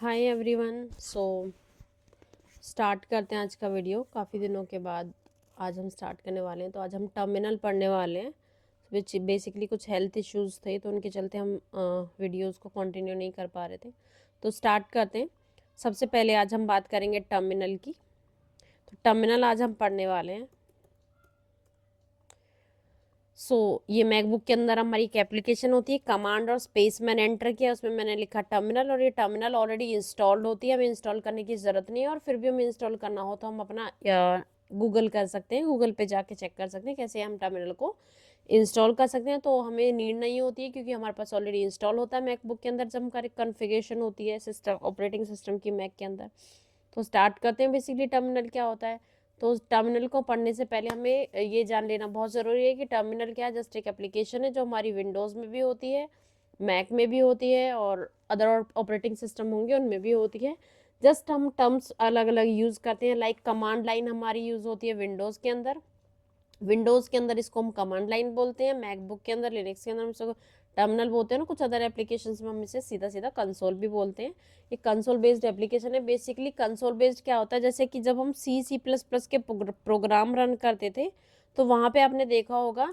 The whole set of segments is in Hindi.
Hi everyone. स्टार्ट करते हैं आज का वीडियो। काफ़ी दिनों के बाद आज हम स्टार्ट करने वाले हैं। तो आज हम टर्मिनल पढ़ने वाले हैं, विच बेसिकली कुछ हेल्थ इश्यूज़ थे तो उनके चलते हम वीडियोस को कंटिन्यू नहीं कर पा रहे थे। तो स्टार्ट करते हैं। सबसे पहले आज हम बात करेंगे टर्मिनल की। तो टर्मिनल आज हम पढ़ने वाले हैं। ये मैकबुक के अंदर हमारी एक एप्लीकेशन होती है, कमांड और स्पेस मैंने एंटर किया, उसमें मैंने लिखा टर्मिनल, और ये टर्मिनल ऑलरेडी इंस्टॉल्ड होती है, हमें इंस्टॉल करने की ज़रूरत नहीं है। और फिर भी हमें इंस्टॉल करना हो तो हम अपना गूगल कर सकते हैं, गूगल पे जाके चेक कर सकते हैं कैसे हम टर्मिनल को इंस्टॉल कर सकते हैं। तो हमें नीड नहीं होती है क्योंकि हमारे पास ऑलरेडी इंस्टॉल होता है मैकबुक के अंदर, जब हमारी कॉन्फ़िगरेशन होती है सिस्टम ऑपरेटिंग सिस्टम की मैक के अंदर। तो स्टार्ट करते हैं। बेसिकली टर्मिनल क्या होता है, तो टर्मिनल को पढ़ने से पहले हमें ये जान लेना बहुत ज़रूरी है कि टर्मिनल क्या है। जस्ट एक एप्लीकेशन है जो हमारी विंडोज़ में भी होती है, मैक में भी होती है, और अदर ऑपरेटिंग सिस्टम होंगे उनमें भी होती है। जस्ट हम टर्म्स अलग अलग यूज़ करते हैं। लाइक कमांड लाइन हमारी यूज़ होती है विंडोज़ के अंदर, विंडोज़ के अंदर इसको हम कमांड लाइन बोलते हैं। मैकबुक के अंदर, लिनक्स के अंदर हम इसको टर्मिनल बोलते हैं ना। कुछ अदर एप्लीकेशंस में हम इसे सीधा सीधा कंसोल भी बोलते हैं। ये कंसोल बेस्ड एप्लीकेशन है। बेसिकली कंसोल बेस्ड क्या होता है, जैसे कि जब हम C++ के प्रोग्राम रन करते थे तो वहाँ पे आपने देखा होगा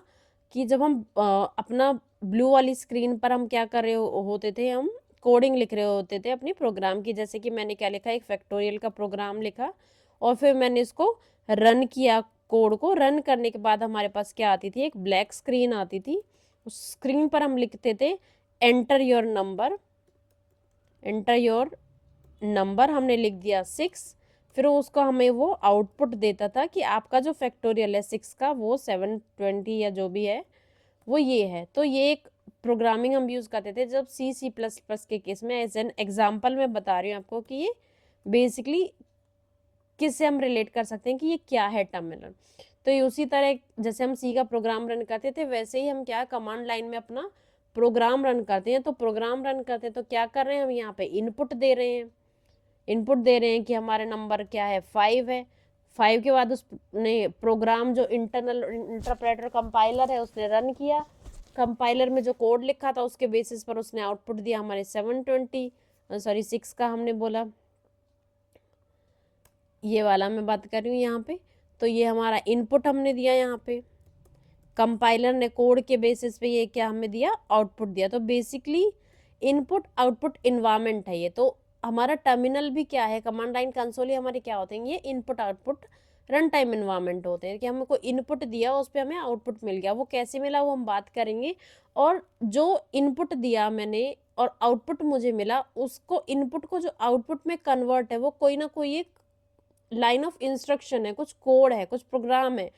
कि जब हम अपना ब्लू वाली स्क्रीन पर हम क्या कर रहे होते थे, हम कोडिंग लिख रहे होते थे अपनी प्रोग्राम की। जैसे कि मैंने क्या लिखा, एक फैक्टोरियल का प्रोग्राम लिखा और फिर मैंने इसको रन किया। कोड को रन करने के बाद हमारे पास क्या आती थी, एक ब्लैक स्क्रीन आती थी। उस स्क्रीन पर हम लिखते थे enter your number, enter your number हमने लिख दिया 6। फिर उसको हमें वो आउटपुट देता था कि आपका जो फैक्टोरियल है 6 का वो 720 या जो भी है वो ये है। तो ये एक प्रोग्रामिंग हम यूज़ करते थे जब C++ के केस में। एज एन एग्जाम्पल मैं बता रही हूँ आपको कि ये बेसिकली किससे हम रिलेट कर सकते हैं कि ये क्या है टर्मिनल। तो ये उसी तरह जैसे हम सी का प्रोग्राम रन करते थे वैसे ही हम क्या कमांड लाइन में अपना प्रोग्राम रन करते हैं। तो प्रोग्राम रन करते हैं तो क्या कर रहे हैं, हम यहाँ पे इनपुट दे रहे हैं। इनपुट दे रहे हैं कि हमारा नंबर क्या है, 5 है। 5 के बाद उसने प्रोग्राम जो इंटरनल इंटरप्रेटर कंपाइलर है उसने रन किया। कंपाइलर में जो कोड लिखा था उसके बेसिस पर उसने आउटपुट दिया हमारे 6 का हमने बोला, ये वाला मैं बात कर रही हूँ यहाँ पे। तो ये हमारा इनपुट हमने दिया यहाँ पे, कंपाइलर ने कोड के बेसिस पे ये क्या हमें दिया, आउटपुट दिया। तो बेसिकली इनपुट आउटपुट इन्वायरमेंट है ये। तो हमारा टर्मिनल भी क्या है, कमांड लाइन कंसोल ही हमारे क्या होते हैं, ये input output run time environment होते हैं। कि हमको इनपुट दिया उस पर हमें आउटपुट मिल गया, वो कैसे मिला वो हम बात करेंगे। और जो इनपुट दिया मैंने और आउटपुट मुझे मिला, उसको इनपुट को जो आउटपुट में कन्वर्ट है वो कोई ना कोई एक लाइन ऑफ इंस्ट्रक्शन है, कुछ कोड है, कुछ प्रोग्राम है।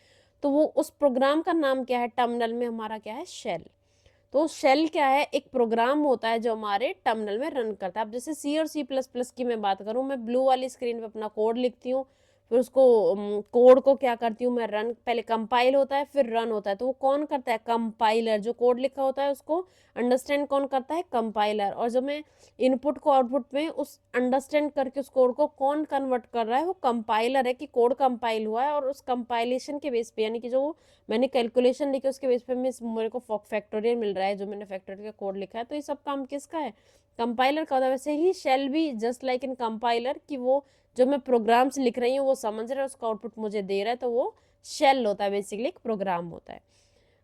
तो वो उस प्रोग्राम का नाम क्या है, टर्मिनल में हमारा क्या है, शेल। तो शेल क्या है, एक प्रोग्राम होता है जो हमारे टर्मिनल में रन करता है। अब जैसे सी और C++ की मैं बात करूँ, मैं ब्लू वाली स्क्रीन पे अपना कोड लिखती हूँ, फिर उसको कोड को क्या करती हूँ मैं, रन, पहले कंपाइल होता है फिर रन होता है। तो वो कौन करता है, कंपाइलर। जो कोड लिखा होता है उसको अंडरस्टैंड कौन करता है, कंपाइलर। और जब मैं इनपुट को आउटपुट में उस अंडरस्टैंड करके उस कोड को कौन कन्वर्ट कर रहा है, वो कंपाइलर है। कि कोड कंपाइल हुआ है और उस कंपाइलेशन के बेस पे, यानी कि जो मैंने कैलकुलेशन लिखी उसके बेस पे मेरे को फैक्टोरियल मिल रहा है, जो मैंने फैक्टोरियल का कोड लिखा है। तो ये सब काम किसका है, कंपाइलर का होता है। वैसे ही शेल भी जस्ट लाइक इन कंपाइलर, कि वो जो मैं प्रोग्राम्स लिख रही हूँ वो समझ रहा है, उसका आउटपुट मुझे दे रहा है, तो वो शेल होता है, बेसिकली एक प्रोग्राम होता है।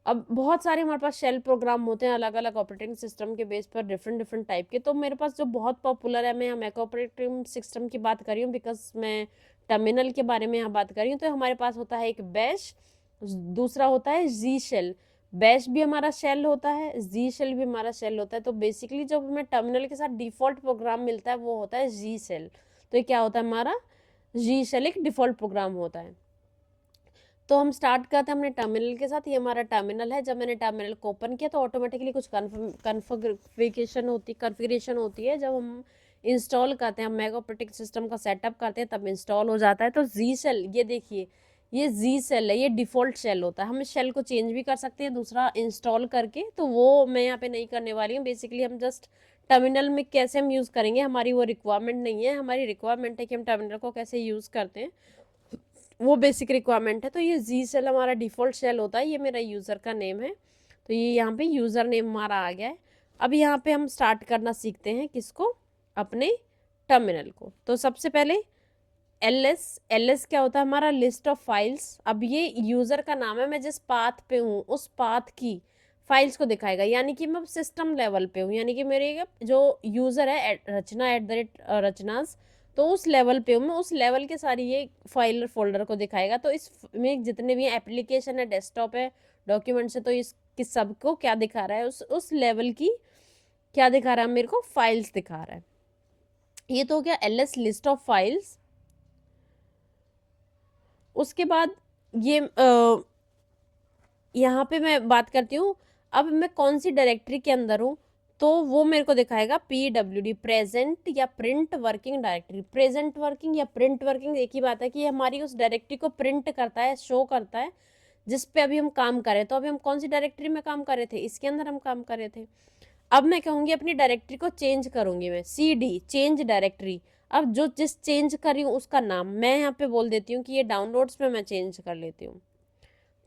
अब बहुत सारे हमारे पास शेल प्रोग्राम होते हैं अलग अलग ऑपरेटिंग सिस्टम के बेस पर, डिफरेंट डिफरेंट टाइप के। तो मेरे पास जो बहुत पॉपुलर है, मैं मैक ऑपरेटिंग सिस्टम की बात कर रही हूँ बिकॉज मैं टर्मिनल के बारे में यहाँ बात कर रही हूँ। तो हमारे पास होता है एक बैश, दूसरा होता है जी शेल। बैश भी हमारा शेल होता है, जी शेल भी हमारा शेल होता है। तो बेसिकली जब हमें टर्मिनल के साथ डिफॉल्ट प्रोग्राम मिलता है वो होता है जी शेल। तो ये क्या होता है, हमारा जी शेल एक डिफॉल्ट प्रोग्राम होता है। तो हम स्टार्ट करते हैं अपने टर्मिनल के साथ। ये हमारा टर्मिनल है। जब मैंने टर्मिनल को ओपन किया तो ऑटोमेटिकली कुछ कन्फिग्रेशन होती है। जब हम इंस्टॉल करते हैं, हम मैक ऑपरेटिंग सिस्टम का सेटअप करते हैं, तब इंस्टॉल हो जाता है। तो जी शेल, ये देखिए, ये जी शेल है, ये डिफ़ॉल्ट शेल होता है। हम इस शेल को चेंज भी कर सकते हैं दूसरा इंस्टॉल करके, तो वो मैं यहाँ पे नहीं करने वाली हूँ। बेसिकली हम जस्ट टर्मिनल में कैसे हम यूज़ करेंगे, हमारी वो रिक्वायरमेंट नहीं है। हमारी रिक्वायरमेंट है कि हम टर्मिनल को कैसे यूज़ करते हैं, वो बेसिक रिक्वायरमेंट है। तो ये जी शेल हमारा डिफ़ॉल्ट शेल होता है। ये मेरा यूज़र का नेम है, तो ये यहाँ पे यूज़र नेम हमारा आ गया है। अब यहाँ पे हम स्टार्ट करना सीखते हैं किसको, अपने टर्मिनल को। तो सबसे पहले एल एस क्या होता है हमारा, लिस्ट ऑफ फाइल्स। अब ये यूजर का नाम है, मैं जिस पाथ पे हूँ उस पाथ की फाइल्स को दिखाएगा, यानी कि मैं सिस्टम लेवल पे हूँ, यानी कि मेरे जो यूजर है रचना @रचनास, तो उस लेवल पे हूँ मैं, उस लेवल के सारी ये फाइल फोल्डर को दिखाएगा। तो इसमें जितने भी एप्लीकेशन है, डेस्कटॉप है, डॉक्यूमेंट्स है, तो इसकी सबको क्या दिखा रहा है, उस लेवल की क्या दिखा रहा है मेरे को, फाइल्स दिखा रहा है। ये तो हो गया एल लिस्ट ऑफ फाइल्स। उसके बाद ये यहाँ पे मैं बात करती हूँ, अब मैं कौन सी डायरेक्टरी के अंदर हूँ, तो वो मेरे को दिखाएगा PWD, प्रेजेंट या print working directory. Present working या प्रिंट वर्किंग एक ही बात है कि हमारी उस डायरेक्टरी को प्रिंट करता है, शो करता है, जिस पे अभी हम काम कर रहे हैं। तो अभी हम कौन सी डायरेक्टरी में काम कर रहे थे, इसके अंदर हम काम कर रहे थे। अब मैं कहूँगी अपनी डायरेक्टरी को चेंज करूँगी मैं, CD चेंज डायरेक्टरी। अब जो जिस चेंज कर रही हूँ उसका नाम मैं यहाँ पे बोल देती हूँ कि ये डाउनलोड्स में मैं चेंज कर लेती हूँ।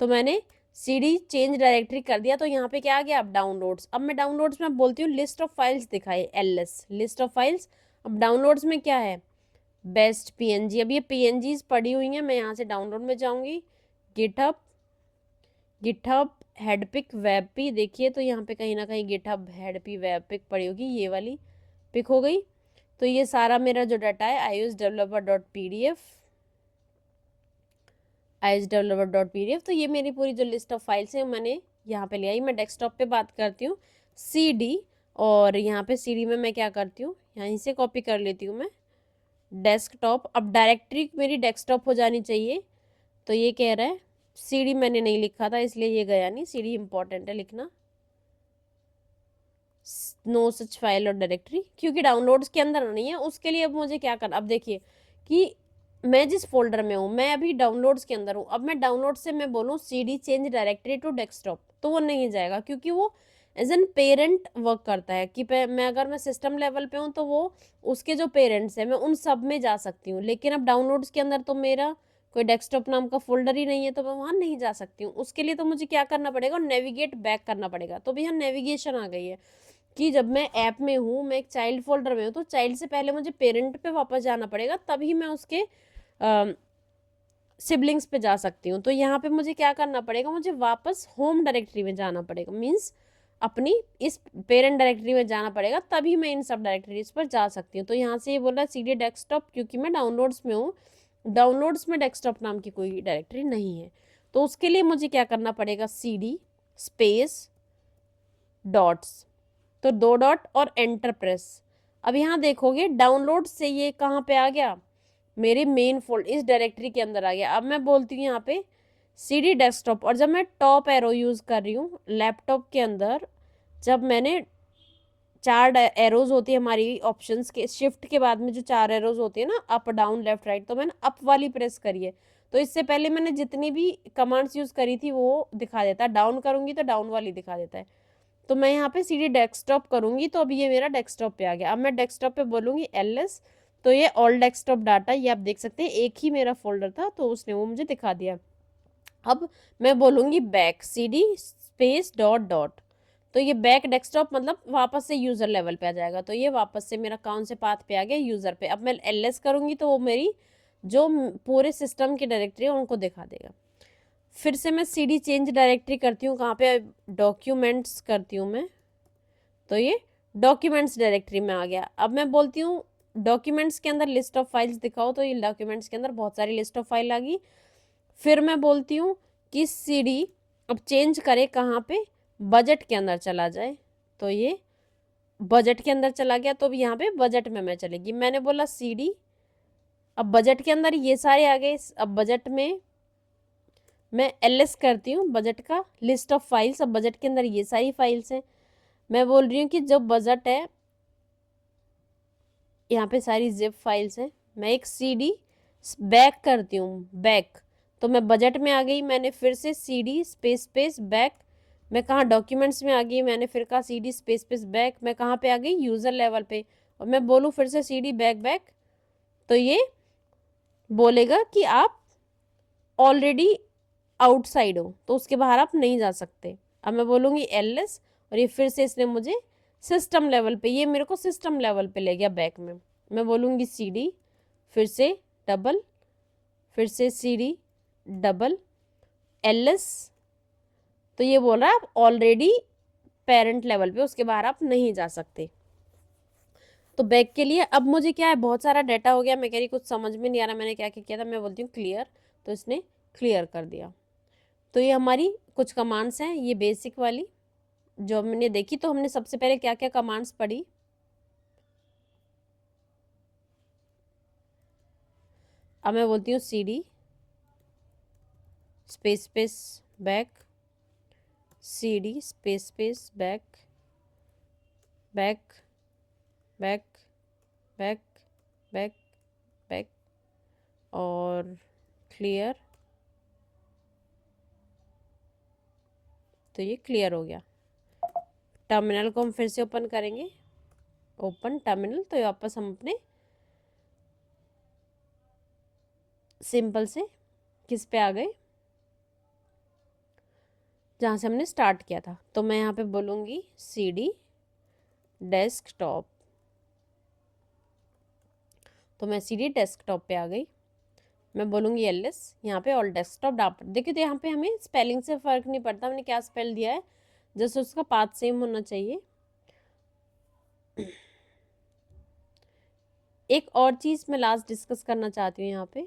तो मैंने CD चेंज डायरेक्टरी कर दिया, तो यहाँ पे क्या आ गया, अब डाउनलोड्स। अब मैं डाउनलोड्स में बोलती हूँ लिस्ट ऑफ फाइल्स दिखाई, LS लिस्ट ऑफ फाइल्स। अब डाउनलोड्स में क्या है, बेस्ट PNG। अब ये PNGs पड़ी हुई हैं, मैं यहाँ से डाउनलोड में जाऊँगी, गिटहब हेडपिक वेबपी, देखिए तो यहाँ पे कहीं ना कहीं गिटहब हेडपी वेबपिक पड़ी होगी, ये वाली पिक हो गई। तो ये सारा मेरा जो डाटा है iosdeveloper.pdf, तो ये मेरी पूरी जो लिस्ट ऑफ फाइल्स है मैंने यहाँ पे ले आई। मैं डेस्कटॉप पे बात करती हूँ, CD, और यहाँ पे CD में मैं क्या करती हूँ, यहीं से कॉपी कर लेती हूँ मैं डेस्कटॉप। अब डायरेक्टरी मेरी डेस्कटॉप हो जानी चाहिए, तो ये कह रहा है CD मैंने नहीं लिखा था इसलिए ये गया नहीं, CD इंपॉर्टेंट है लिखना, नो सच फाइल और डायरेक्टरी, क्योंकि डाउनलोड्स के अंदर नहीं है। उसके लिए अब मुझे क्या करना, अब देखिए कि मैं जिस फोल्डर में हूँ, मैं अभी डाउनलोड्स के अंदर हूँ। अब मैं डाउनलोड से मैं बोलूँ CD change directory to desktop, तो वो नहीं जाएगा, क्योंकि वो एज एन पेरेंट वर्क करता है कि मैं अगर मैं सिस्टम लेवल पे हूँ तो वो उसके जो पेरेंट्स हैं मैं उन सब में जा सकती हूँ, लेकिन अब डाउनलोड्स के अंदर तो मेरा कोई डेस्कटॉप नाम का फोल्डर ही नहीं है, तो मैं वहाँ नहीं जा सकती हूँ। उसके लिए तो मुझे क्या करना पड़ेगा, नेविगेट बैक करना पड़ेगा। तो भैया नेविगेशन आ गई है कि जब मैं ऐप में हूँ, मैं एक चाइल्ड फोल्डर में हूँ, तो चाइल्ड से पहले मुझे पेरेंट पे वापस जाना पड़ेगा, तभी मैं उसके सिबलिंग्स पे जा सकती हूँ। तो यहाँ पे मुझे क्या करना पड़ेगा, मुझे वापस होम डायरेक्टरी में जाना पड़ेगा, मीन्स अपनी इस पेरेंट डायरेक्टरी में जाना पड़ेगा, तभी मैं इन सब डायरेक्टरीज पर जा सकती हूँ। तो यहाँ से ये बोल रहा है CD डेस्कटॉप, क्योंकि मैं डाउनलोड्स में हूँ, डाउनलोड्स में डेस्कटॉप नाम की कोई डायरेक्टरी नहीं है। तो उसके लिए मुझे क्या करना पड़ेगा, CD स्पेस डॉट्स, तो 2 डॉट और एंटर प्रेस। अब यहाँ देखोगे डाउनलोड से ये कहाँ पे आ गया, मेरे मेन फोल्ड इस डायरेक्टरी के अंदर आ गया। अब मैं बोलती हूँ यहाँ पे CD डेस्कटॉप, और जब मैं टॉप एरो यूज़ कर रही हूँ लैपटॉप के अंदर, जब मैंने 4 एरोज होती है हमारी ऑप्शंस के, शिफ्ट के बाद में जो 4 एरोज होती है ना, अप डाउन लेफ्ट राइट, तो मैंने अप वाली प्रेस करी है। तो इससे पहले मैंने जितनी भी कमांड्स यूज़ करी थी वो दिखा देता है, डाउन करूँगी तो डाउन वाली दिखा देता है। तो मैं यहाँ पे CD डेस्कटॉप करूँगी, तो अभी ये मेरा डेस्कटॉप पे आ गया। अब मैं डेस्कटॉप पे बोलूँगी LS, तो ये ऑल डेस्कटॉप डाटा, ये आप देख सकते हैं एक ही मेरा फोल्डर था, तो उसने वो मुझे दिखा दिया। अब मैं बोलूँगी back, CD space dot dot, तो ये बैक डेस्कटॉप मतलब वापस से यूज़र लेवल पे आ जाएगा। तो ये वापस से मेरा कौन से पाथ पे आ गया, यूज़र पे। अब मैं LS करूँगी तो वो मेरी जो पूरे सिस्टम की डायरेक्टरी है उनको दिखा देगा। फिर से मैं CD चेंज डायरेक्टरी करती हूँ, कहाँ पे, डॉक्यूमेंट्स करती हूँ मैं, तो ये डॉक्यूमेंट्स डायरेक्टरी में आ गया। अब मैं बोलती हूँ डॉक्यूमेंट्स के अंदर लिस्ट ऑफ फाइल्स दिखाओ, तो ये डॉक्यूमेंट्स के अंदर बहुत सारी लिस्ट ऑफ फाइल आ गई। फिर मैं बोलती हूँ कि CD अब चेंज करे कहाँ पे, बजट के अंदर चला जाए, तो ये बजट के अंदर चला गया। तो अब यहाँ पे बजट में मैं चलेगी, मैंने बोला CD, अब बजट के अंदर ये सारे आ गए। अब बजट में मैं LS करती हूँ, बजट का लिस्ट ऑफ फाइल्स। अब बजट के अंदर ये सारी फाइल्स हैं, मैं बोल रही हूँ कि जो बजट है, यहाँ पे सारी जिप फाइल्स हैं। मैं एक CD बैक करती हूँ, बैक, तो मैं बजट में आ गई, मैंने फिर से CD स्पेस स्पेस बैक, मैं कहाँ, डॉक्यूमेंट्स में आ गई, मैंने फिर कहा CD स्पेस स्पेस बैक, मैं कहाँ पे आ गई, यूज़र लेवल पे, और मैं बोलूँ फिर से CD बैक बैक, तो ये बोलेगा कि आप ऑलरेडी आउटसाइड हो, तो उसके बाहर आप नहीं जा सकते। अब मैं बोलूँगी LS, और ये फिर से इसने मुझे सिस्टम लेवल पे, ये मेरे को सिस्टम लेवल पे ले गया बैक में। मैं बोलूँगी CD, फिर से डबल, फिर से CD डबल, LS। तो ये बोल रहा है आप ऑलरेडी पेरेंट लेवल पे, उसके बाहर आप नहीं जा सकते। तो बैक के लिए अब मुझे क्या है, बहुत सारा डाटा हो गया, मैं कह रही कुछ समझ में नहीं आ रहा मैंने क्या क्या किया था। मैं बोलती हूँ क्लियर, तो इसने क्लियर कर दिया। तो ये हमारी कुछ कमांड्स हैं, ये बेसिक वाली जो हमने देखी। तो हमने सबसे पहले क्या क्या कमांड्स पढ़ी, अब मैं बोलती हूँ CD space space back, CD space space back, back back back back back, और क्लियर। तो ये क्लियर हो गया। टर्मिनल को हम फिर से ओपन करेंगे, ओपन टर्मिनल। तो वापस हम अपने सिंपल से किस पे आ गए, जहाँ से हमने स्टार्ट किया था। तो मैं यहाँ पे बोलूँगी CD डेस्कटॉप, तो मैं CD डेस्कटॉप पे आ गई। मैं बोलूँगी LS, यहाँ पे ऑल डेस्कटॉप डाटा। देखिए तो यहाँ पे हमें स्पेलिंग से फ़र्क नहीं पड़ता हमने क्या स्पेल दिया है, जस्ट उसका पाथ सेम होना चाहिए। एक और चीज़ मैं लास्ट डिस्कस करना चाहती हूँ यहाँ पे,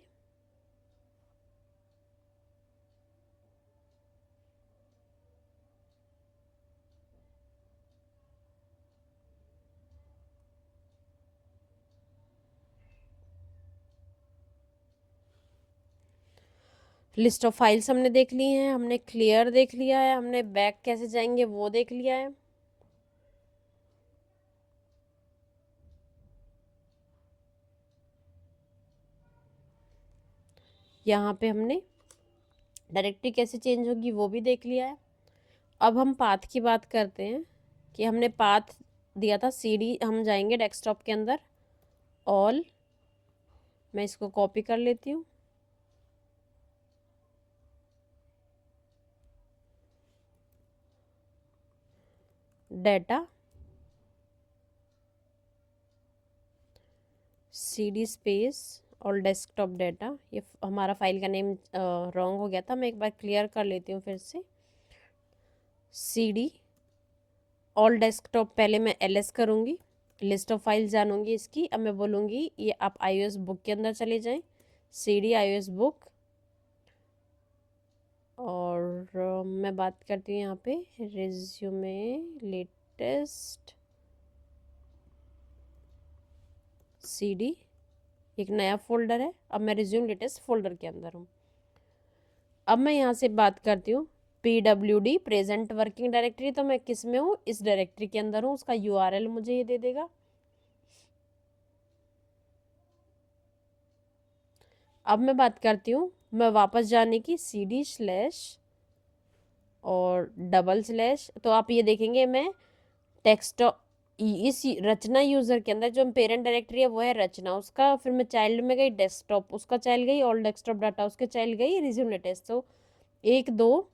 लिस्ट ऑफ फाइल्स हमने देख ली हैं, हमने क्लियर देख लिया है, हमने बैक कैसे जाएंगे वो देख लिया है। यहाँ पे हमने डायरेक्टरी कैसे चेंज होगी वो भी देख लिया है। अब हम पाथ की बात करते हैं कि हमने पाथ दिया था CD, हम जाएंगे डेस्कटॉप के अंदर, ऑल, मैं इसको कॉपी कर लेती हूँ, डाटा CD स्पेस और डेस्कटॉप डाटा। ये हमारा फाइल का नेम रॉन्ग हो गया था, मैं एक बार क्लियर कर लेती हूँ फिर से। CD ऑल डेस्कटॉप, पहले मैं LS करूँगी, लिस्ट ऑफ फाइल जानूंगी इसकी। अब मैं बोलूँगी ये आप iOS बुक के अंदर चले जाएं, CD iOS बुक। और मैं बात करती हूँ यहाँ पे रिज्यूमे लेटेस्ट CD, एक नया फोल्डर है। अब मैं रिज्यूम लेटेस्ट फोल्डर के अंदर हूँ। अब मैं यहाँ से बात करती हूँ PWD प्रेजेंट वर्किंग डायरेक्टरी, तो मैं किस में हूँ, इस डायरेक्टरी के अंदर हूँ, उसका URL मुझे ये दे देगा। अब मैं बात करती हूँ मैं वापस जाने की, CD स्लैश और डबल स्लैश। तो आप ये देखेंगे मैं टेक्स्ट इस रचना यूज़र के अंदर जो पेरेंट डायरेक्टरी है वो है रचना, उसका फिर मैं चाइल्ड में गई डेस्कटॉप, उसका चाइल्ड गई ऑल डेस्कटॉप डाटा, उसके चाइल्ड गई रिज्यूम लेटेस्ट। तो एक दो,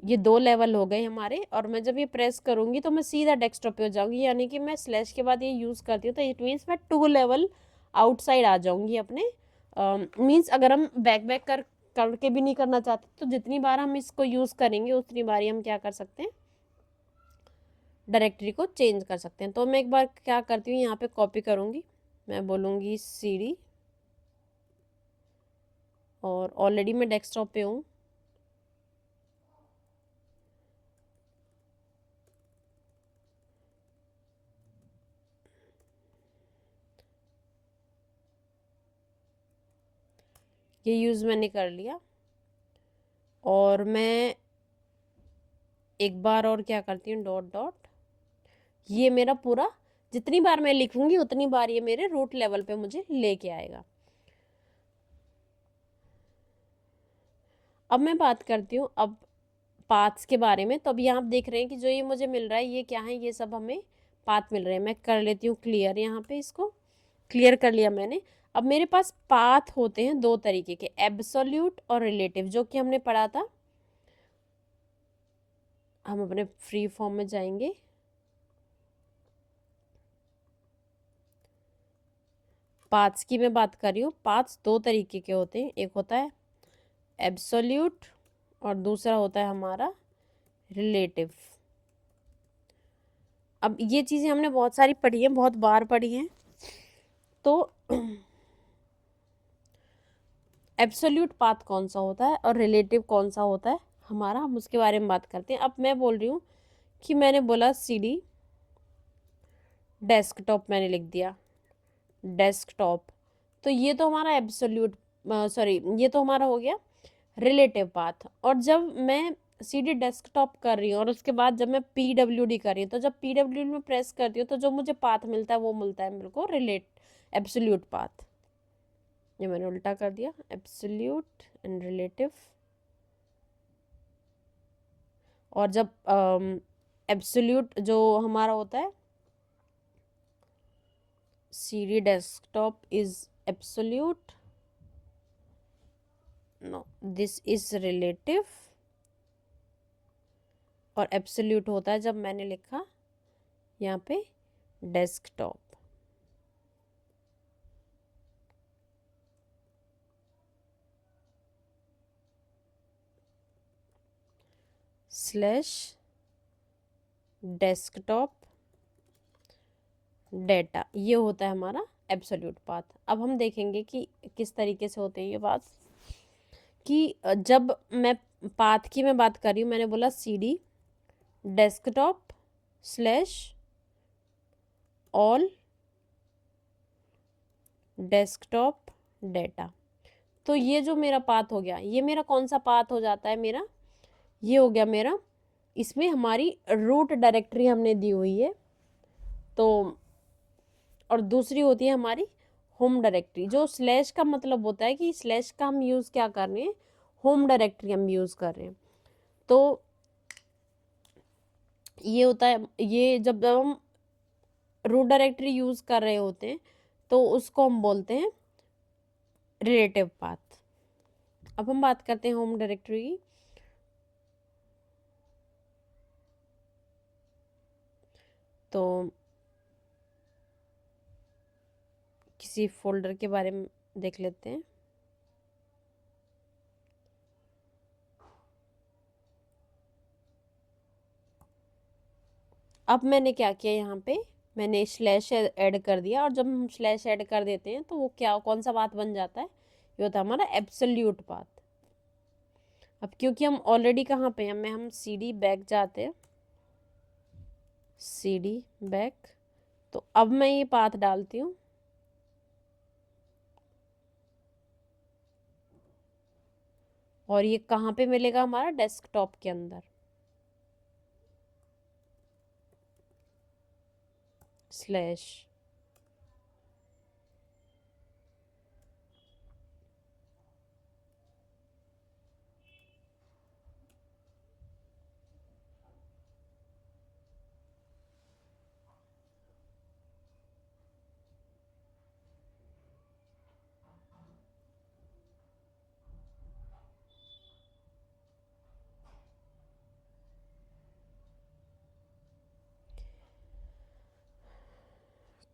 ये दो लेवल हो गए हमारे। और मैं जब ये प्रेस करूँगी तो मैं सीधा डेस्कटॉप पे हो जाऊँगी, यानी कि मैं स्लैश के बाद ये यूज़ करती हूँ तो इट मीन्स मैं 2 लेवल आउटसाइड आ जाऊँगी अपने। मीन्स अगर हम बैक बैक करके भी नहीं करना चाहते तो जितनी बार हम इसको यूज़ करेंगे उतनी बार ही हम क्या कर सकते हैं, डायरेक्टरी को चेंज कर सकते हैं। तो मैं एक बार क्या करती हूँ यहाँ पे कॉपी करूँगी, मैं बोलूँगी CD, और ऑलरेडी मैं डेस्कटॉप पे हूँ, ये यूज़ मैंने कर लिया। और मैं एक बार और क्या करती हूँ, डॉट डॉट, ये मेरा पूरा जितनी बार मैं लिखूंगी उतनी बार ये मेरे रूट लेवल पे मुझे लेके आएगा। अब मैं बात करती हूँ अब पाथ्स के बारे में। तो अब यहाँ आप देख रहे हैं कि जो ये मुझे मिल रहा है ये क्या है, ये सब हमें पाथ मिल रहे हैं। मैं कर लेती हूँ क्लियर, यहाँ पे इसको क्लियर कर लिया मैंने। अब मेरे पास पाथ होते हैं दो तरीके के, एब्सोल्यूट और रिलेटिव, जो कि हमने पढ़ा था। हम अपने फ्री फॉर्म में जाएंगे, पाथ्स की मैं बात कर रही हूँ। पाथ्स दो तरीके के होते हैं, एक होता है एब्सोल्यूट और दूसरा होता है हमारा रिलेटिव। अब ये चीज़ें हमने बहुत सारी पढ़ी हैं, बहुत बार पढ़ी हैं। तो एब्सोल्यूट पाथ कौन सा होता है और रिलेटिव कौन सा होता है हमारा, हम उसके बारे में बात करते हैं। अब मैं बोल रही हूँ कि मैंने बोला CD डेस्कटॉप, मैंने लिख दिया डेस्कटॉप, तो ये तो हमारा एब्सोल्यूट, सॉरी, ये तो हमारा हो गया रिलेटिव पाथ। और जब मैं CD डेस्कटॉप कर रही हूँ और उसके बाद जब मैं PWD कर रही हूँ, तो जब PWD में प्रेस करती हूँ तो जो मुझे पाथ मिलता है वो मिलता है मेरे को एब्सोल्यूट पाथ। ये मैंने उल्टा कर दिया, एब्सोल्यूट एंड रिलेटिव। और जब एब्सोल्यूट जो हमारा होता है CD desktop is absolute, no, this is relative, और absolute होता है जब मैंने लिखा यहाँ पे डेस्कटॉप। स्लैश डेस्कटॉप डेटा, ये होता है हमारा एब्सोल्यूट पाथ। अब हम देखेंगे कि किस तरीके से होते हैं ये बात, कि जब मैं पाथ की मैं बात कर रही हूँ, मैंने बोला CD desktop slash all desktop data, तो ये जो मेरा पाथ हो गया, ये मेरा कौन सा पाथ हो जाता है, मेरा ये हो गया मेरा, इसमें हमारी रूट डायरेक्टरी हमने दी हुई है, तो और दूसरी होती है हमारी होम डायरेक्टरी। जो स्लैश का मतलब होता है कि स्लैश का हम यूज़ क्या कर रहे हैं, होम डायरेक्टरी हम यूज़ कर रहे हैं। तो ये होता है, ये जब हम रूट डायरेक्टरी यूज़ कर रहे होते हैं तो उसको हम बोलते हैं रिलेटिव पाथ। अब हम बात करते हैं होम डायरेक्टरी की। तो किसी फोल्डर के बारे में देख लेते हैं। अब मैंने क्या किया, यहाँ पे मैंने स्लैश ऐड कर दिया, और जब हम स्लैश ऐड कर देते हैं तो वो क्या, कौन सा पाथ बन जाता है, ये होता है हमारा एब्सोल्यूट पाथ। अब क्योंकि हम ऑलरेडी कहाँ पे हैं, हम CD बैक जाते हैं, CD बैक, तो अब मैं ये पाथ डालती हूँ, और ये कहाँ पे मिलेगा, हमारा डेस्कटॉप के अंदर, स्लैश।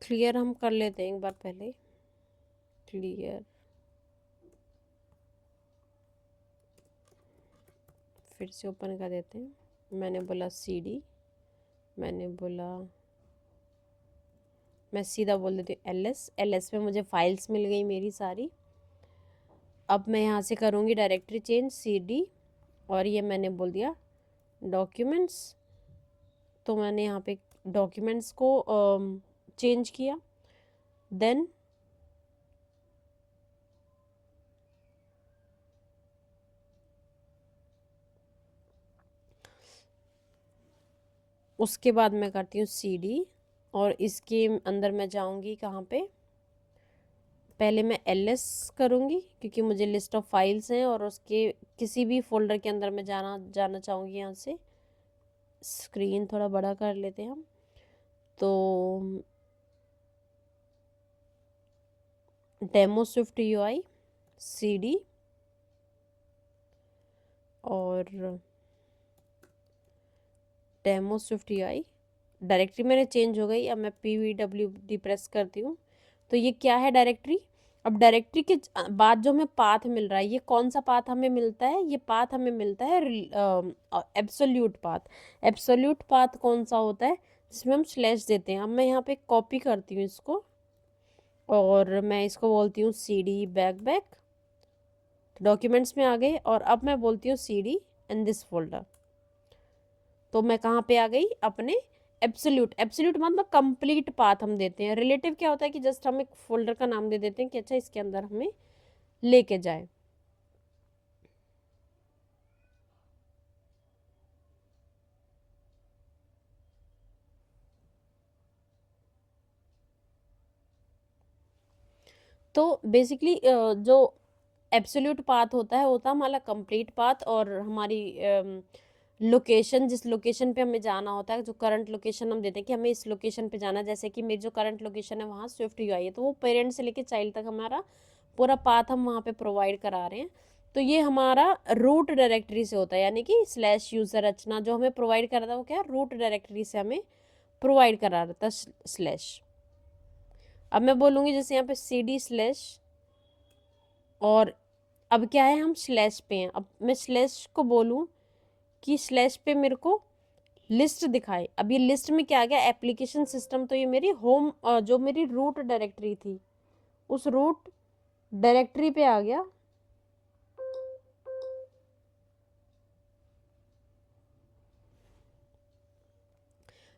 क्लियर हम कर लेते हैं एक बार पहले, क्लियर, फिर से ओपन कर देते हैं। मैंने बोला CD, मैंने बोला, मैं सीधा बोल देती हूँ LS में मुझे फाइल्स मिल गई मेरी सारी। अब मैं यहाँ से करूँगी डायरेक्टरी चेंज CD, और ये मैंने बोल दिया डॉक्यूमेंट्स, तो मैंने यहाँ पे डॉक्यूमेंट्स को चेंज किया। देन उसके बाद मैं करती हूँ CD, और इसके अंदर मैं जाऊँगी कहाँ पे, पहले मैं LS करूँगी क्योंकि मुझे लिस्ट ऑफ फाइल्स हैं, और उसके किसी भी फोल्डर के अंदर मैं जाना चाहूँगी। यहाँ से स्क्रीन थोड़ा बड़ा कर लेते हैं हम, तो डेमो स्विफ्ट UI CD, और डेमो स्विफ्ट UI डायरेक्टरी मेरे चेंज हो गई। अब मैं PWD प्रेस करती हूँ तो ये क्या है डायरेक्टरी। अब डायरेक्टरी के बाद जो हमें पाथ मिल रहा है, ये कौन सा पाथ हमें मिलता है, ये पाथ हमें मिलता है एब्सोल्यूट पाथ। एब्सोल्यूट पाथ कौन सा होता है, जिसमें हम स्लैश देते हैं। अब मैं यहाँ पे कॉपी करती हूँ इसको और मैं इसको बोलती हूँ cd बैक। डॉक्यूमेंट्स में आ गए और अब मैं बोलती हूँ cd इन दिस फोल्डर। तो मैं कहाँ पे आ गई, अपने एब्सोल्यूट। एब्सोल्यूट मतलब कंप्लीट पाथ हम देते हैं। रिलेटिव क्या होता है कि जस्ट हम एक फोल्डर का नाम दे देते हैं कि अच्छा इसके अंदर हमें लेके जाए। तो बेसिकली जो एब्सोल्यूट पाथ होता है हमारा कंप्लीट पाथ, और हमारी लोकेशन, जिस लोकेशन पे हमें जाना होता है, जो करंट लोकेशन हम देते हैं कि हमें इस लोकेशन पे जाना है। जैसे कि मेरी जो करंट लोकेशन है वहाँ स्विफ्ट यूआई है, तो वो पेरेंट से लेके चाइल्ड तक हमारा पूरा पाथ हम वहाँ पे प्रोवाइड करा रहे हैं। तो ये हमारा रूट डायरेक्टरी से होता है, यानी कि स्लैश यूजर रचना जो हमें प्रोवाइड कर रहा था वो क्या, रूट डायरेक्टरी से हमें प्रोवाइड करा रहा था स्लैश। अब मैं बोलूँगी जैसे यहाँ पे cd स्लैश, और अब क्या है, हम स्लैश पे हैं। अब मैं स्लैश को बोलूँ कि स्लैश पे मेरे को लिस्ट दिखाए। अब ये लिस्ट में क्या आ गया, एप्लीकेशन सिस्टम। तो ये मेरी होम जो मेरी रूट डायरेक्टरी थी उस रूट डायरेक्टरी पे आ गया।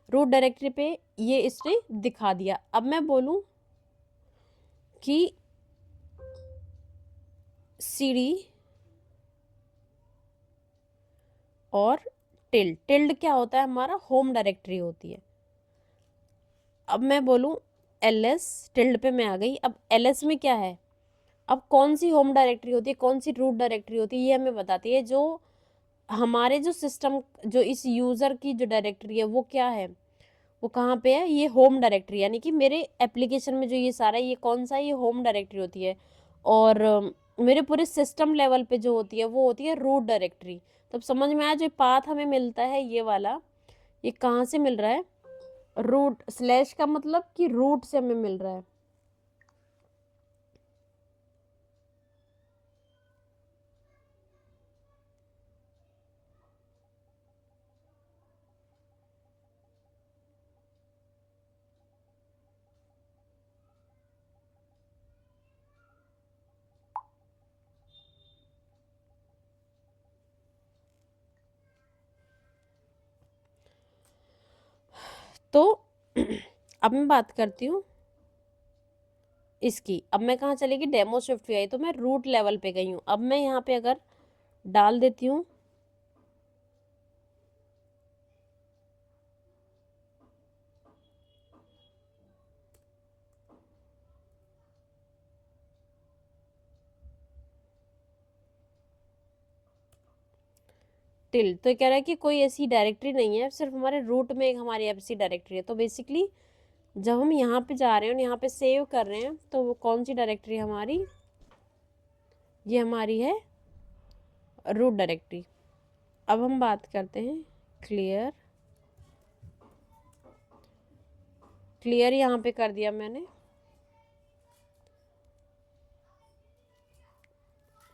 रूट डायरेक्टरी पे ये इसने दिखा दिया। अब मैं बोलूँ कि cd और टिल्ड क्या होता है, हमारा होम डायरेक्टरी होती है। अब मैं बोलूँ ls, टिल्ड पे मैं आ गई। अब ls में क्या है, अब कौन सी होम डायरेक्टरी होती है, कौन सी रूट डायरेक्टरी होती है, ये हमें बताती है। जो हमारे जो सिस्टम, जो इस यूज़र की जो डायरेक्टरी है वो क्या है, वो कहाँ पे है, ये होम डायरेक्टरी। यानी कि मेरे एप्लीकेशन में जो ये सारा, ये कौन सा, ये होम डायरेक्टरी होती है। और मेरे पूरे सिस्टम लेवल पे जो होती है वो होती है रूट डायरेक्टरी। तो अब समझ में आया, जो पाथ हमें मिलता है ये वाला, ये कहाँ से मिल रहा है, रूट। स्लैश का मतलब कि रूट से हमें मिल रहा है। तो अब मैं बात करती हूँ इसकी। अब मैं कहाँ चलेगी, डेमो स्विफ्ट पे आई, तो मैं रूट लेवल पे गई हूँ। अब मैं यहाँ पे अगर डाल देती हूँ टिल, तो कह रहा है कि कोई ऐसी डायरेक्टरी नहीं है, सिर्फ हमारे रूट में एक हमारी ऐसी डायरेक्टरी है। तो बेसिकली जब हम यहाँ पे जा रहे हैं और यहाँ पे सेव कर रहे हैं, तो वो कौन सी डायरेक्टरी हमारी, ये हमारी है रूट डायरेक्टरी। अब हम बात करते हैं क्लियर। क्लियर यहाँ पे कर दिया मैंने।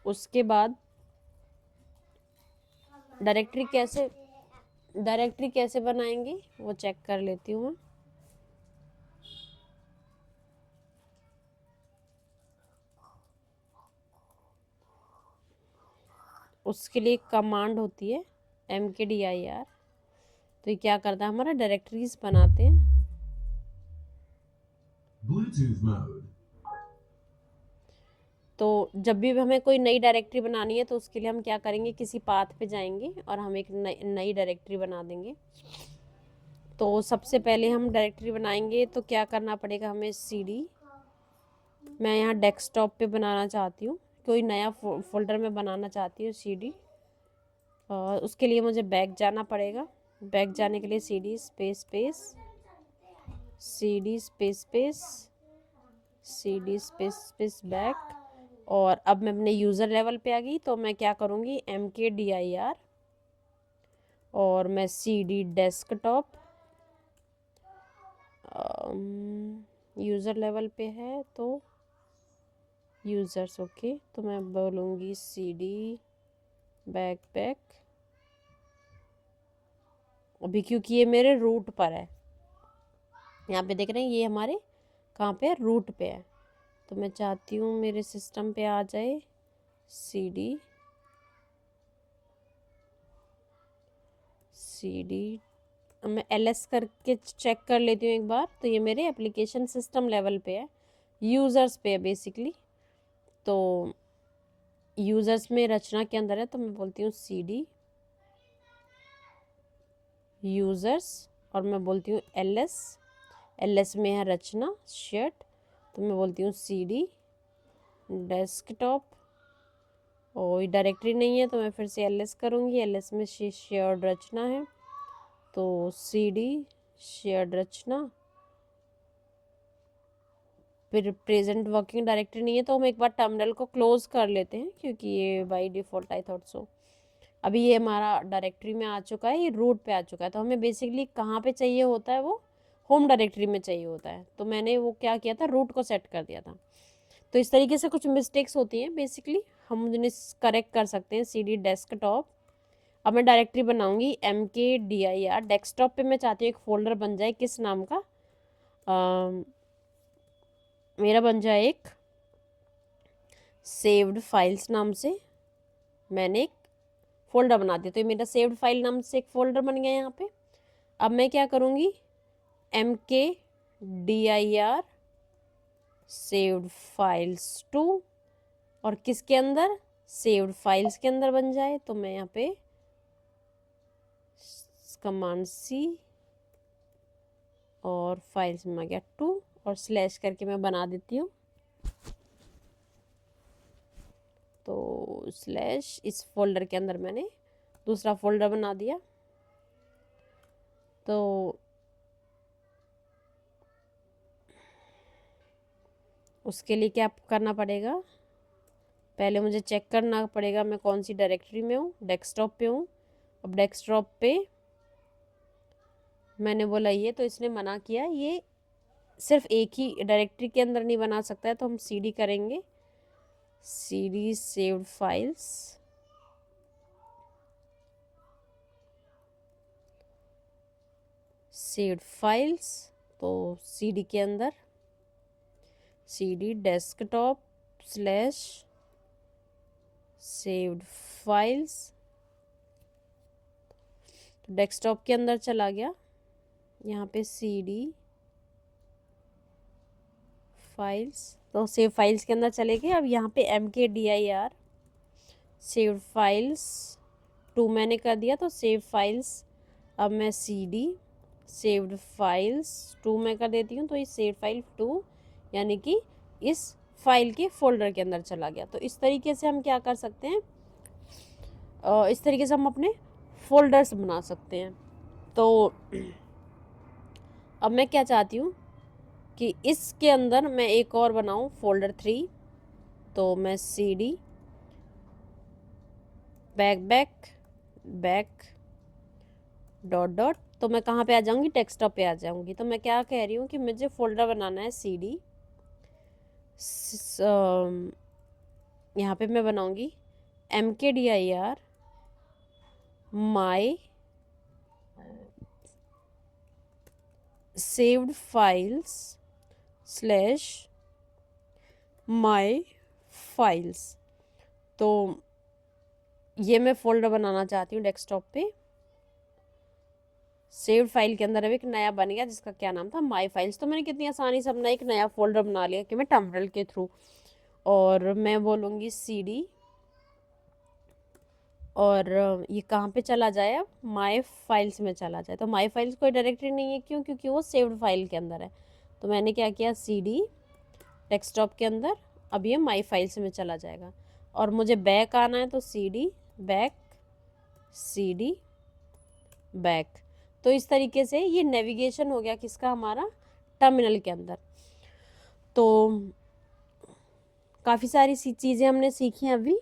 उसके बाद डायरेक्टरी कैसे बनाएंगे वो चेक कर लेती हूँ मैं। उसके लिए कमांड होती है mkdir। तो ये क्या करता है, हमारा डायरेक्टरीज बनाते हैं। Bluetooth mode. तो जब भी हमें कोई नई डायरेक्टरी बनानी है तो उसके लिए हम क्या करेंगे, किसी पाथ पे जाएंगे और हम एक नई डायरेक्टरी बना देंगे। तो सबसे पहले हम डायरेक्टरी बनाएंगे तो क्या करना पड़ेगा हमें, cd। मैं यहाँ डेस्कटॉप पे बनाना चाहती हूँ, कोई नया फोल्डर में बनाना चाहती हूँ cd। और उसके लिए मुझे बैक जाना पड़ेगा। बैक जाने के लिए cd space space cd space space cd space space back. और अब मैं अपने यूज़र लेवल पे आ गई, तो मैं क्या करूँगी, mkdir और मैं cd डेस्कटॉप यूज़र लेवल पे है तो यूज़र्स, ओके। तो मैं बोलूँगी cd बैकपैक, अभी क्योंकि ये मेरे रूट पर है, यहाँ पे देख रहे हैं ये हमारे कहाँ पे है, रूट पे है। तो मैं चाहती हूँ मेरे सिस्टम पे आ जाए cd मैं ls करके चेक कर लेती हूँ एक बार। तो ये मेरे एप्लीकेशन सिस्टम लेवल पे है, यूज़र्स पे है बेसिकली। तो यूज़र्स में रचना के अंदर है, तो मैं बोलती हूँ cd यूज़र्स, और मैं बोलती हूँ ls में है रचना शेयर्ड, तो मैं बोलती हूँ cd डेस्कटॉप, और ये डायरेक्टरी नहीं है तो मैं फिर से ls करूँगी। ls में शेयर्ड रचना है, तो cd शेयर्ड रचना, फिर प्रेजेंट वर्किंग डायरेक्टरी नहीं है तो हम एक बार टर्मिनल को क्लोज कर लेते हैं, क्योंकि ये by default I thought so. अभी ये हमारा डायरेक्टरी में आ चुका है, ये रूट पे आ चुका है। तो हमें बेसिकली कहाँ पे चाहिए होता है, वो होम डायरेक्टरी में चाहिए होता है। तो मैंने वो क्या किया था, रूट को सेट कर दिया था। तो इस तरीके से कुछ मिस्टेक्स होती हैं बेसिकली, हम उन्हें करेक्ट कर सकते हैं। cd डेस्कटॉप, अब मैं डायरेक्टरी बनाऊंगी mkdir डेस्कटॉप पे। मैं चाहती हूँ एक फोल्डर बन जाए, किस नाम का, मेरा बन जाए एक सेव्ड फाइल्स नाम से। मैंने एक फोल्डर बना दिया, तो ये मेरा सेव्ड फाइल नाम से एक फोल्डर बन गया यहाँ पे। अब मैं क्या करूँगी, mkdir सेव्ड फाइल्स टू, और किसके अंदर, सेव्ड फाइल्स के अंदर बन जाए। तो मैं यहाँ पे कमांड सी और फाइल्स में आ गया 2 और स्लैश करके मैं बना देती हूँ। तो स्लैश, इस फोल्डर के अंदर मैंने दूसरा फोल्डर बना दिया। तो उसके लिए क्या करना पड़ेगा, पहले मुझे चेक करना पड़ेगा मैं कौन सी डायरेक्टरी में हूँ। डेस्कटॉप पे हूँ। अब डेस्कटॉप पे मैंने बोला ये, तो इसने मना किया, ये सिर्फ एक ही डायरेक्टरी के अंदर नहीं बना सकता है। तो हम cd करेंगे, cd saved files, saved files, तो cd के अंदर cd desktop slash saved files, तो डेस्कटॉप के अंदर चला गया। यहाँ पे cd फाइल्स, तो सेव फाइल्स के अंदर चले गए। अब यहाँ पे mkdir सेव्ड फाइल्स 2 मैंने कर दिया, तो सेव फाइल्स, अब मैं cd सेव्ड फाइल्स 2 में कर देती हूँ। तो इस सेव फाइल 2 यानी कि इस फाइल के फोल्डर के अंदर चला गया। तो इस तरीके से हम क्या कर सकते हैं, इस तरीके से हम अपने फोल्डर्स बना सकते हैं। तो अब मैं क्या चाहती हूँ कि इसके अंदर मैं एक और बनाऊँ, फोल्डर 3। तो मैं cd बैक डॉट डॉट, तो मैं कहाँ पे आ जाऊँगी, डेस्कटॉप पे आ जाऊँगी। तो मैं क्या कह रही हूँ कि मुझे फोल्डर बनाना है cd, यहाँ पे मैं बनाऊँगी mkdir my saved files slash my files. तो ये मैं फोल्डर बनाना चाहती हूँ डेस्कटॉप पे। सेव्ड फाइल के अंदर अब एक नया बन गया जिसका क्या नाम था, माई फाइल्स। तो मैंने कितनी आसानी से अपना एक नया फोल्डर बना लिया कि मैं टर्मिनल के थ्रू। और मैं बोलूँगी cd, और ये कहाँ पे चला जाए, अब माई फाइल्स में चला जाए। तो माई फाइल्स कोई डायरेक्टरी नहीं है, क्यों, क्योंकि वो सेव्ड फाइल के अंदर है। तो मैंने क्या किया, cd डेस्कटॉप के अंदर, अब ये माई फाइल्स में चला जाएगा। और मुझे बैक आना है, तो cd बैक। तो इस तरीके से ये नेविगेशन हो गया किसका, हमारा टर्मिनल के अंदर। तो काफ़ी सारी चीज़ें हमने सीखी हैं अभी।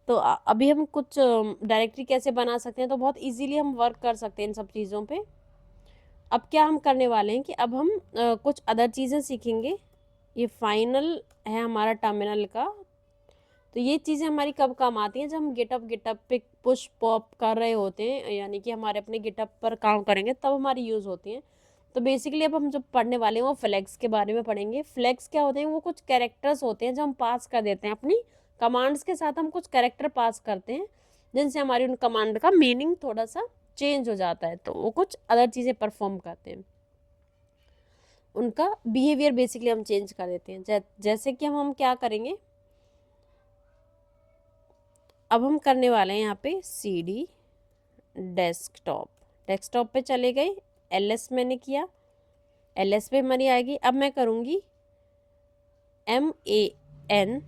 तो अभी हम कुछ डायरेक्टरी कैसे बना सकते हैं, तो बहुत इजीली हम वर्क कर सकते हैं इन सब चीज़ों पे। अब क्या हम करने वाले हैं कि अब हम कुछ अदर चीज़ें सीखेंगे। ये फाइनल है हमारा टर्मिनल का। तो ये चीज़ें हमारी कब काम आती हैं, जब हम गिटअप पे पुश पॉप कर रहे होते हैं, यानी कि हमारे अपने गिटअप पर काम करेंगे तब हमारी यूज़ होती हैं। तो बेसिकली अब हम जो पढ़ने वाले हैं वो फ्लैग्स के बारे में पढ़ेंगे। फ्लैग्स क्या होते हैं, वो कुछ कैरेक्टर्स होते हैं जो हम पास कर देते हैं अपनी कमांड्स के साथ। हम कुछ कैरेक्टर पास करते हैं जिनसे हमारी उन कमांड का मीनिंग थोड़ा सा चेंज हो जाता है, तो वो कुछ अदर चीज़ें परफॉर्म करते हैं, उनका बिहेवियर बेसिकली हम चेंज कर देते हैं। जैसे कि हम क्या करेंगे, अब हम करने वाले हैं यहाँ पे CD डेस्कटॉप। डेस्कटॉप पे चले गए, LS मैंने किया, LS पे हमारी आएगी। अब मैं करूँगी MANLS।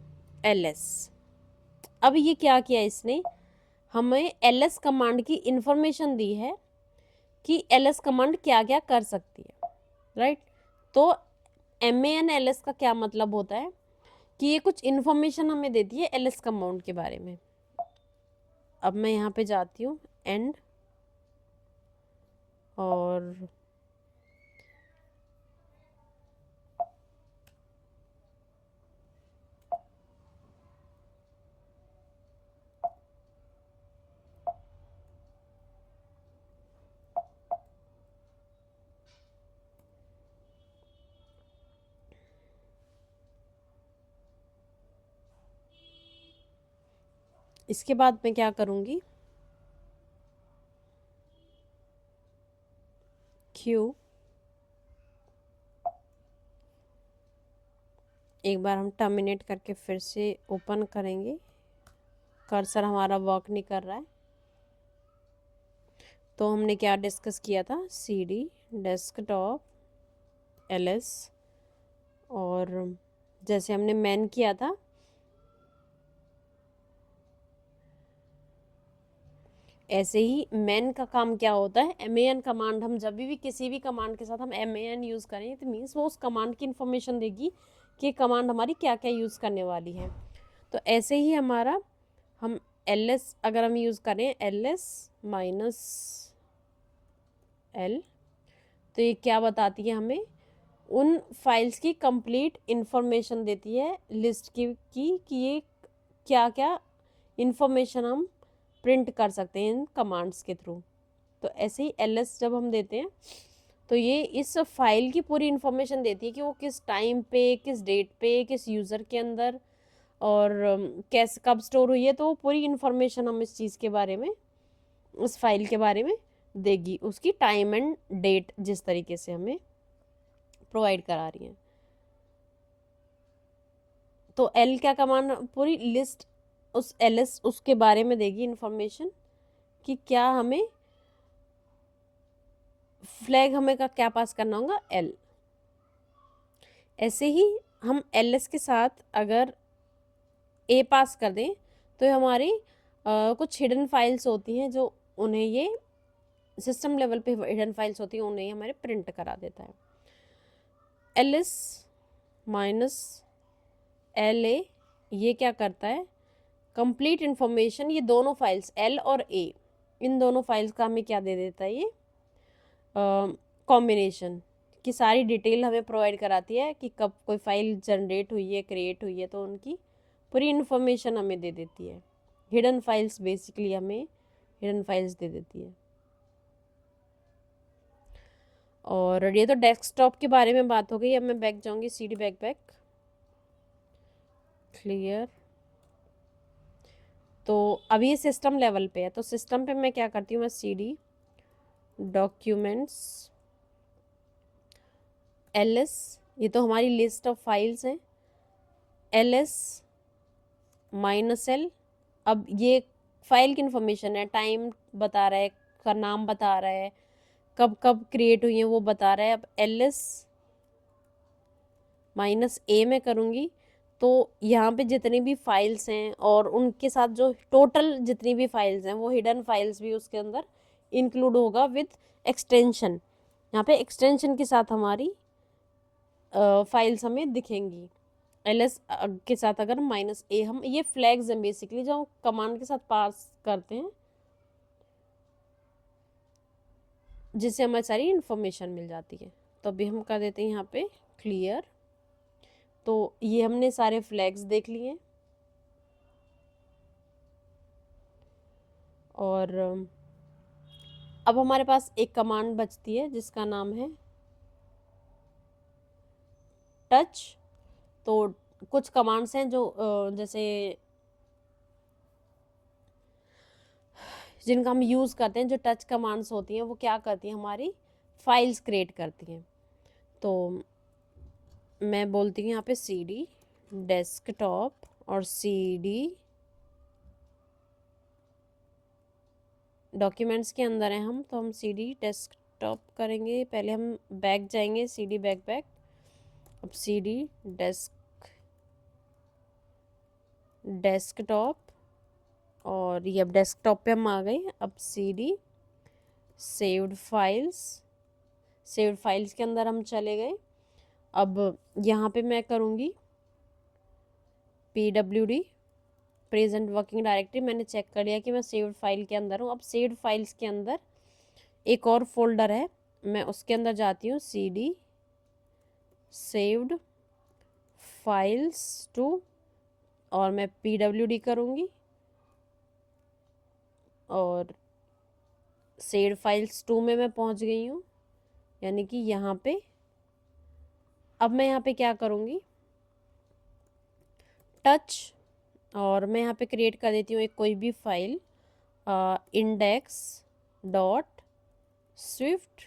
अब ये क्या किया इसने, हमें LS कमांड की इंफॉर्मेशन दी है कि LS कमांड क्या क्या कर सकती है, राइट। तो MANLS का क्या मतलब होता है कि ये कुछ इन्फॉर्मेशन हमें देती है LS कमांड के बारे में। अब मैं यहाँ पे जाती हूँ एंड, और इसके बाद मैं क्या करूँगी, Q, एक बार हम टर्मिनेट करके फिर से ओपन करेंगे। कर्सर हमारा वर्क नहीं कर रहा है, तो हमने क्या डिस्कस किया था, CD डेस्कटॉप LS, और जैसे हमने मैन किया था, ऐसे ही मैन का काम क्या होता है, MAN कमांड। हम जब भी किसी भी कमांड के साथ हम MAN यूज़ करें तो मीन्स वो उस कमांड की इन्फॉर्मेशन देगी कि कमांड हमारी क्या क्या यूज़ करने वाली है। तो ऐसे ही हमारा हम LS अगर हम यूज़ करें LS -L, तो ये क्या बताती है हमें, उन फाइल्स की कंप्लीट इंफॉर्मेशन देती है लिस्ट की कि ये क्या क्या इंफॉर्मेशन हम प्रिंट कर सकते हैं इन कमांड्स के थ्रू। तो ऐसे ही LS जब हम देते हैं तो ये इस फाइल की पूरी इंफॉर्मेशन देती है कि वो किस टाइम पे, किस डेट पे, किस यूज़र के अंदर, और कैसे कब स्टोर हुई है। तो वो पूरी इंफॉर्मेशन हम इस चीज़ के बारे में, उस फाइल के बारे में देगी, उसकी टाइम एंड डेट जिस तरीके से हमें प्रोवाइड करा रही हैं। तो L क्या कमांड, पूरी लिस्ट उस LS उसके बारे में देगी इंफॉर्मेशन कि क्या हमें फ्लैग हमें का क्या पास करना होगा, L। ऐसे ही हम LS के साथ अगर A पास कर दें तो हमारी कुछ हिडन फाइल्स होती हैं जो उन्हें ये सिस्टम लेवल पे हिडन फाइल्स होती हैं, उन्हें हमारे प्रिंट करा देता है। LS -LA ये क्या करता है, कंप्लीट इन्फॉर्मेशन, ये दोनों फाइल्स L और A, इन दोनों फाइल्स का हमें क्या दे देता है, ये कॉम्बिनेशन की सारी डिटेल हमें प्रोवाइड कराती है कि कब कोई फाइल जनरेट हुई है, क्रिएट हुई है, तो उनकी पूरी इन्फॉर्मेशन हमें दे देती है। हिडन फाइल्स बेसिकली हमें हिडन फाइल्स दे देती है। और ये तो डेस्कटॉप के बारे में बात हो गई। अब मैं बैक जाऊंगी, CD बैक क्लियर। तो अभी ये सिस्टम लेवल पे है, तो सिस्टम पे मैं क्या करती हूँ, मैं CD डॉक्यूमेंट्स LS, ये तो हमारी लिस्ट ऑफ फाइल्स हैं, LS -L। अब ये फाइल की इंफॉर्मेशन है, टाइम बता रहा है, का नाम बता रहा है, कब कब क्रिएट हुई है वो बता रहा है। अब LS -A में करूँगी तो यहाँ पे जितनी भी फाइल्स हैं और उनके साथ जो टोटल जितनी भी फाइल्स हैं वो हिडन फाइल्स भी उसके अंदर इंक्लूड होगा विथ एक्सटेंशन। यहाँ पे एक्सटेंशन के साथ हमारी फाइल्स हमें दिखेंगी। LS के साथ अगर -A, हम ये फ्लैग्स हैं बेसिकली जो हम कमांड के साथ पास करते हैं। जिससे हमें सारी इन्फॉर्मेशन मिल जाती है। तो अभी हम कर देते हैं यहाँ पे क्लियर। तो ये हमने सारे फ्लैग्स देख लिए और अब हमारे पास एक कमांड बचती है जिसका नाम है टच। तो कुछ कमांड्स हैं जो जैसे जिनका हम यूज़ करते हैं, जो टच कमांड्स होती हैं वो क्या करती हैं, हमारी फाइल्स क्रिएट करती हैं। तो मैं बोलती हूँ यहाँ पे cd डेस्कटॉप और cd डॉक्यूमेंट्स के अंदर हैं हम, तो हम cd डेस्कटॉप करेंगे। पहले हम बैक जाएंगे, cd बैक। अब cd डेस्कटॉप और ये अब डेस्कटॉप पे हम आ गए। अब cd सेव्ड फाइल्स के अंदर हम चले गए। अब यहाँ पे मैं करूँगी pwd प्रेजेंट वर्किंग डायरेक्टरी। मैंने चेक कर लिया कि मैं सेव्ड फाइल के अंदर हूँ। अब सेव्ड फाइल्स के अंदर एक और फोल्डर है, मैं उसके अंदर जाती हूँ, cd सेव्ड फाइल्स टू और मैं pwd करूँगी और सेव्ड फाइल्स 2 में मैं पहुँच गई हूँ, यानी कि यहाँ पे। अब मैं यहाँ पे क्या करूँगी, टच, और मैं यहाँ पे क्रिएट कर देती हूँ एक कोई भी फाइल इंडेक्स डॉट स्विफ्ट,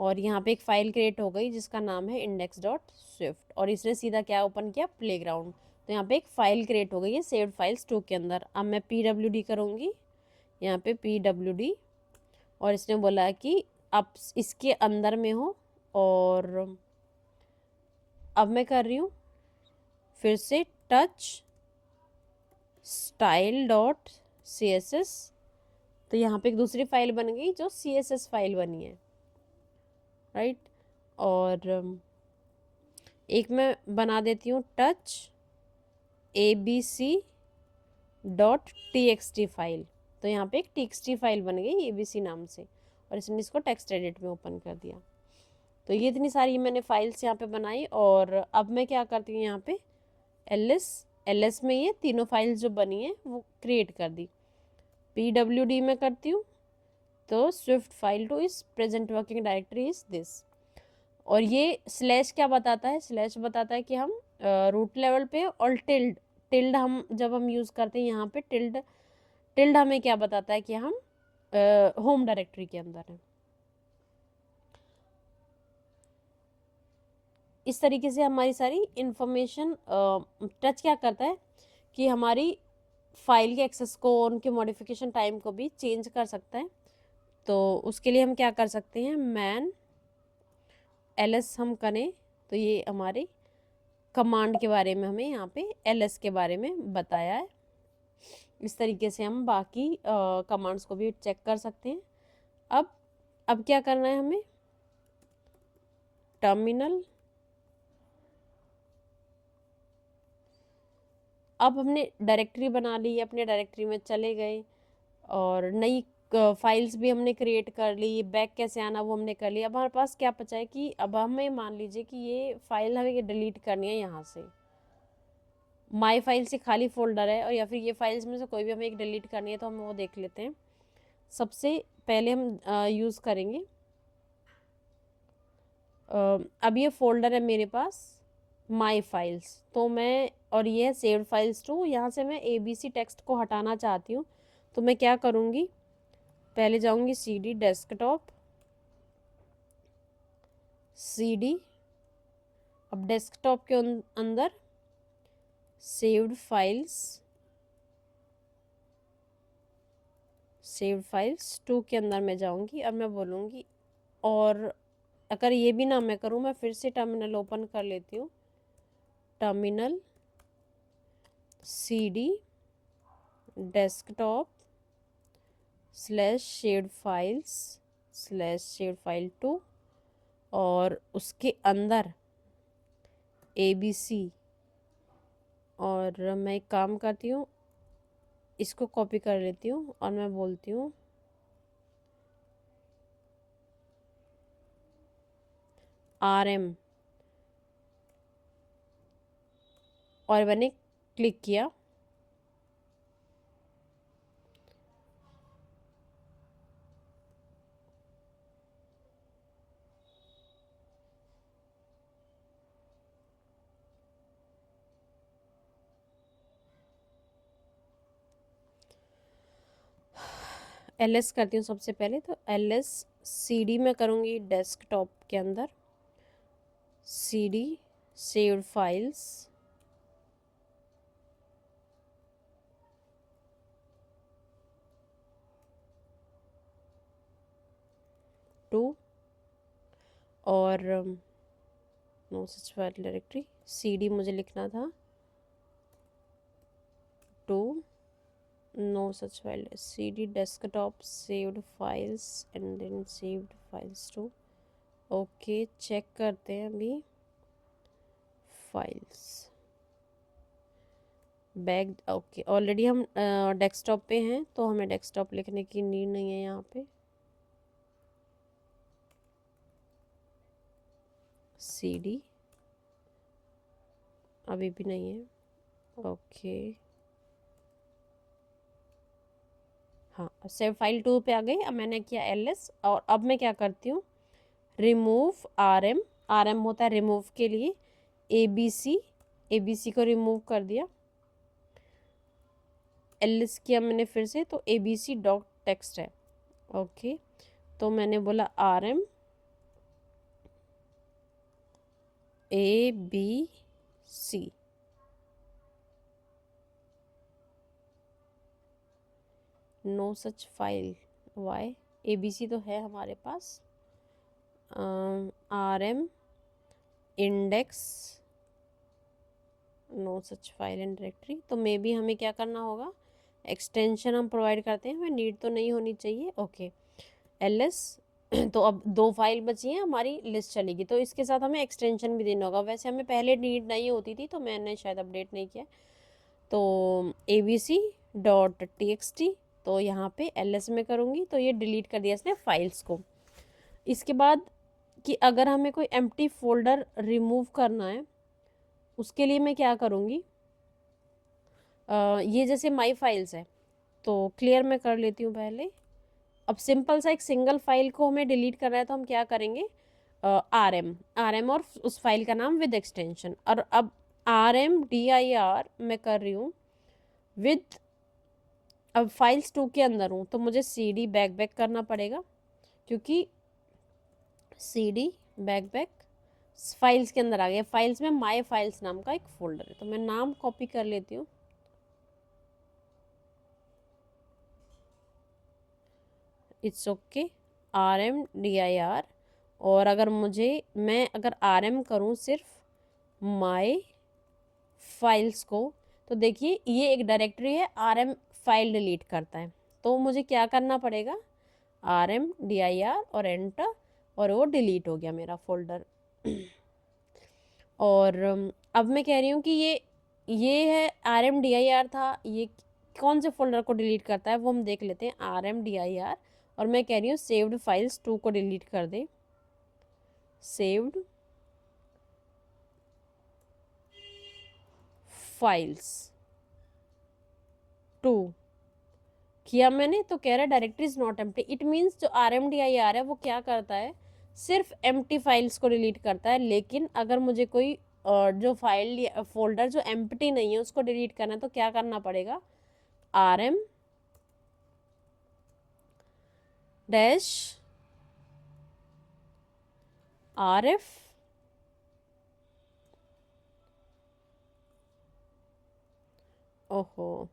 और यहाँ पे एक फ़ाइल क्रिएट हो गई जिसका नाम है इंडेक्स डॉट स्विफ्ट, और इसने सीधा क्या ओपन किया, प्लेग्राउंड। तो यहाँ पे एक फ़ाइल क्रिएट हो गई है सेव्ड फाइल्स 2 के अंदर। अब मैं pwd करूँगी, यहाँ पे pwd, और इसने बोला कि आप इसके अंदर में हो, और अब मैं कर रही हूँ फिर से टच स्टाइल डॉट css। तो यहाँ पे एक दूसरी फाइल बन गई जो css फाइल बनी है, राइट। और एक मैं बना देती हूँ touch abc dot txt file. तो यहाँ पे एक txt फाइल बन गई abc नाम से, और इसने इसको टेक्स्ट एडिट में ओपन कर दिया। तो ये इतनी सारी मैंने फाइल्स यहाँ पे बनाई, और अब मैं क्या करती हूँ, यहाँ पे ls में ये तीनों फाइल्स जो बनी है वो क्रिएट कर दी। pwd में करती हूँ, तो स्विफ्ट फाइल टू इस present working directory is this. और ये स्लैश क्या बताता है, स्लैश बताता है कि हम रूट लेवल पे, और टिल्ड हम जब हम यूज़ करते हैं यहाँ पे टिल्ड हमें क्या बताता है कि हम होम डायरेक्टरी के अंदर हैं। इस तरीके से हमारी सारी इन्फॉर्मेशन टच क्या करता है कि हमारी फाइल के एक्सेस को, उनके मॉडिफिकेशन टाइम को भी चेंज कर सकता है। तो उसके लिए हम क्या कर सकते हैं, मैन ls हम करें, तो ये हमारे कमांड के बारे में हमें यहाँ पे ls के बारे में बताया है। इस तरीके से हम बाकी कमांड्स को भी चेक कर सकते हैं। अब क्या करना है हमें, टर्मिनल। अब हमने डायरेक्टरी बना ली है, अपने डायरेक्टरी में चले गए, और नई फाइल्स भी हमने क्रिएट कर ली, बैक कैसे आना वो हमने कर लिया। अब हमारे पास क्या बचा है कि अब हमें मान लीजिए कि ये फाइल हमें डिलीट करनी है यहाँ से, माई फाइल से खाली फोल्डर है, और या फिर ये फाइल्स में से कोई भी हमें एक डिलीट करनी है, तो हम वो देख लेते हैं। सबसे पहले हम यूज़ करेंगे, अब ये फोल्डर है मेरे पास माई फाइल्स, तो मैं, और ये है सेव्ड फाइल्स टू, यहाँ से मैं abc टेक्स्ट को हटाना चाहती हूँ। तो मैं क्या करूँगी, पहले जाऊँगी cd डेस्कटॉप, cd, अब डेस्कटॉप के अंदर सेव्ड फाइल्स 2 के अंदर मैं जाऊँगी। अब मैं बोलूँगी, और अगर ये भी ना मैं करूँ, मैं फिर से टर्मिनल ओपन कर लेती हूँ, terminal cd desktop /shared file 2, और उसके अंदर abc, और मैं एक काम करती हूँ, इसको कॉपी कर लेती हूँ और मैं बोलती हूँ RM और मैंने क्लिक किया। LS करती हूँ सबसे पहले, तो LS CD में करूँगी डेस्कटॉप के अंदर, CD सेव्ड फाइल्स, टू, और no such file directory, CD मुझे लिखना था, to, no such file, CD desktop saved files and then saved files to, okay check करते हैं अभी। फाइल्स बैक, ओके ऑलरेडी हम डेस्कटॉप पे हैं, तो हमें डेस्कटॉप लिखने की नीड नहीं है यहाँ पे। CD अभी भी नहीं है, ओके हाँ सेव फाइल 2 पे आ गई। अब मैंने किया LS, और अब मैं क्या करती हूँ, रिमूव RM, RM होता है रिमूव के लिए, ABC को रिमूव कर दिया। LS किया मैंने फिर से, तो ABC डॉट टेक्स्ट है, ओके तो मैंने बोला RM ABC, no such file, why, ABC तो है हमारे पास, RM index, no such file and directory. तो मे बी हमें क्या करना होगा, एक्सटेंशन हम प्रोवाइड करते हैं, हमें नीड तो नहीं होनी चाहिए, ओके LS। तो अब 2 फाइल बची हैं, हमारी लिस्ट चलेगी, तो इसके साथ हमें एक्सटेंशन भी देना होगा। वैसे हमें पहले नीड नहीं होती थी, तो मैंने शायद अपडेट नहीं किया। तो abc.txt, तो यहाँ पे LS में करूँगी, तो ये डिलीट कर दिया इसने फाइल्स को। इसके बाद कि अगर हमें कोई एम्प्टी फोल्डर रिमूव करना है, उसके लिए मैं क्या करूँगी, ये जैसे माई फाइल्स है, तो क्लियर मैं कर लेती हूँ पहले। अब सिंपल सा एक सिंगल फाइल को हमें डिलीट करना है, तो हम क्या करेंगे, RM और उस फाइल का नाम विद एक्सटेंशन, और अब RMDIR मैं कर रही हूँ विद, अब फाइल्स 2 के अंदर हूँ, तो मुझे CD बैक करना पड़ेगा, क्योंकि CD बैक फाइल्स के अंदर आ गया। फाइल्स में माई फाइल्स नाम का एक फोल्डर है, तो मैं नाम कॉपी कर लेती हूँ, इट्स ओके RMDIR। और अगर मैं अगर RM करूँ सिर्फ माई फाइल्स को, तो देखिए ये एक डायरेक्टरी है, RM फाइल डिलीट करता है, तो मुझे क्या करना पड़ेगा, RMDIR और एंटर, और वो डिलीट हो गया मेरा फोल्डर। और अब मैं कह रही हूँ कि ये है RMDIR था, ये कौन से फोल्डर को डिलीट करता है वो हम देख लेते हैं, RMDIR, और मैं कह रही हूँ सेव्ड फाइल्स 2 को डिलीट कर दे, सेव्ड फाइल्स 2 किया मैंने, तो कह रहा है directory is not empty. It means जो RMDIR है वो क्या करता है, सिर्फ एम्प्टी फाइल्स को डिलीट करता है, लेकिन अगर मुझे कोई जो फाइल या फोल्डर जो एम्प्टी नहीं है उसको डिलीट करना है, तो क्या करना पड़ेगा, RM डैश RF ओहो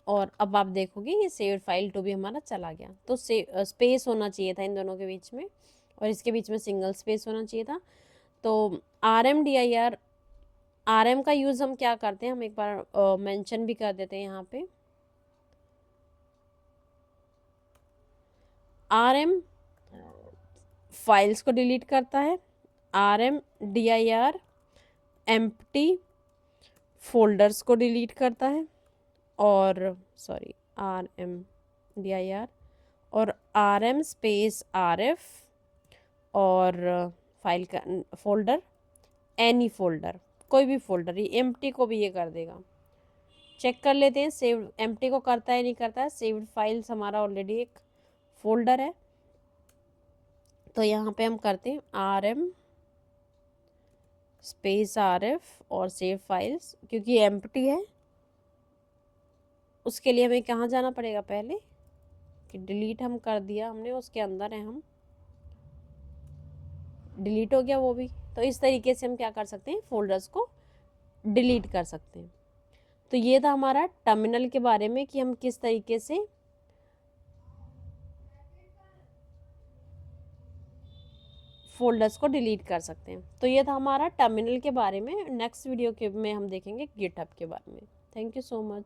और अब आप देखोगे ये सेव्ड फाइल 2 भी हमारा चला गया। तो स्पेस होना चाहिए था इन दोनों के बीच में, और इसके बीच में सिंगल स्पेस होना चाहिए था। तो RMDIR, RM का यूज़ हम क्या करते हैं, हम एक बार मेंशन भी कर देते हैं यहाँ पे, RM फाइल्स को डिलीट करता है, RMDIR एम्प्टी फोल्डर्स को डिलीट करता है, और सॉरी RMDIR और RM स्पेस RF और फाइल का फोल्डर, एनी फोल्डर, कोई भी फोल्डर, ये एम्प्टी को भी ये कर देगा। चेक कर लेते हैं सेव एम्प्टी को करता है नहीं करता है। सेव्ड फाइल्स हमारा ऑलरेडी एक फोल्डर है, तो यहाँ पे हम करते हैं RM स्पेस RF और सेव फाइल्स, क्योंकि एम्प्टी है उसके लिए हमें कहाँ जाना पड़ेगा पहले, कि डिलीट हम कर दिया हमने, उसके अंदर है हम, डिलीट हो गया वो भी। तो इस तरीके से हम क्या कर सकते हैं, फोल्डर्स को डिलीट कर सकते हैं। तो ये था हमारा टर्मिनल के बारे में कि हम किस तरीके से फोल्डर्स को डिलीट कर सकते हैं। तो ये था हमारा टर्मिनल के बारे में। नेक्स्ट वीडियो के में हम देखेंगे गिटहब के बारे में। Thank you so much.